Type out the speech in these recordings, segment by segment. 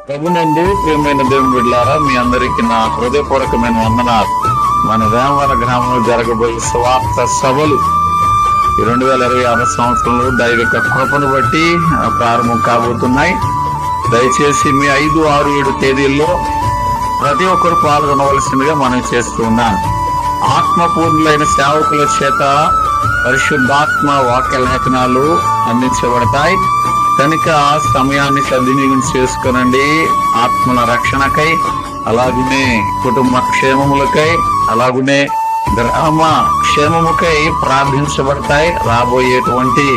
ప్రభునందు ప్రియమైన దేవుని బిడ్డలారా, మీ అందరికీ నా హృదయపూర్వకమైన వందనాలు. మన వేమవర గ్రామంలో జరగబోయే స్వార్థ సభలు 2026 సంవత్సరంలో దైవిక కృపను బట్టి ప్రారంభం కాబోతున్నాయి. దయచేసి మీ 5, 6, 7 తేదీల్లో ప్రతి ఒక్కరు పాల్గొనవలసిందిగా మనం చేస్తూ ఉన్నాను. ఆత్మపూర్ణులైన సేవకుల చేత పరిశుద్ధాత్మ వాక్య లేఖనాలు అందించబడతాయి కనుక సమయాన్ని సద్వినియోగం చేసుకునండి. ఆత్మల రక్షణకై, అలాగనే కుటుంబ క్షేమములకై, అలాగనే గ్రామ క్షేమముకై ప్రార్థించబడతాయి. రాబోయేటువంటి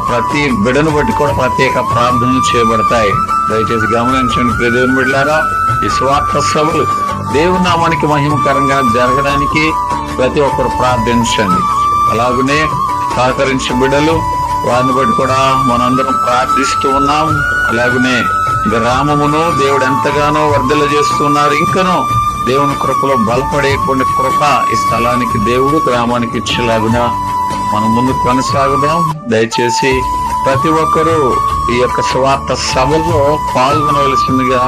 ప్రతి బిడను బట్టి కూడా ప్రత్యేక ప్రార్థనలు చేయబడతాయి. దయచేసి గమనించండి ప్రియ దేవుని బిడ్డలారా, ఈ స్వార్థ సభలు దేవుని నామానికి మహిమకరంగా జరగడానికి ప్రతి ఒక్కరు ప్రార్థించండి. అలాగనే సహకరించే బిడ్డలు, వారిని బట్టి కూడా మనందరం ప్రార్థిస్తూ ఉన్నాం. అలాగనే గ్రామమును దేవుడు ఎంతగానో వర్ధల చేస్తున్నారు. ఇంకనూ దేవుని కృపలో బలపడేటువంటి కృప ఈ స్థలానికి దేవుడు గ్రామానికి ఇచ్చేలాగునా మనం ముందుకు కొనసాగుదాం. దయచేసి ప్రతి ఒక్కరూ ఈ యొక్క స్వార్థ సభలో పాల్గొనవలసిందిగా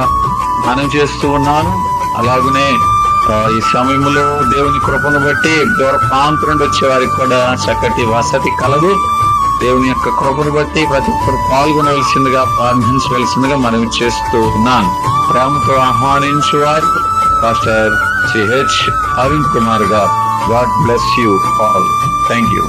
మనం చేస్తూ ఉన్నాను. అలాగనే ఈ సమయంలో దేవుని కృపను బట్టి దూర ప్రాంతం నుండి వచ్చే వారికి కూడా చక్కటి వసతి కలదు. దేవుని యొక్క కృపను బట్టి ప్రతి ఒక్కరు పాల్గొనవలసిందిగా ప్రార్థించవలసిందిగా మనం చేస్తూ ఉన్నాను. ప్రేమతో ఆహ్వానించే వారు పాస్టర్ సిహెచ్ అరుణ్ కుమార్ గారు. God bless you all. Thank you.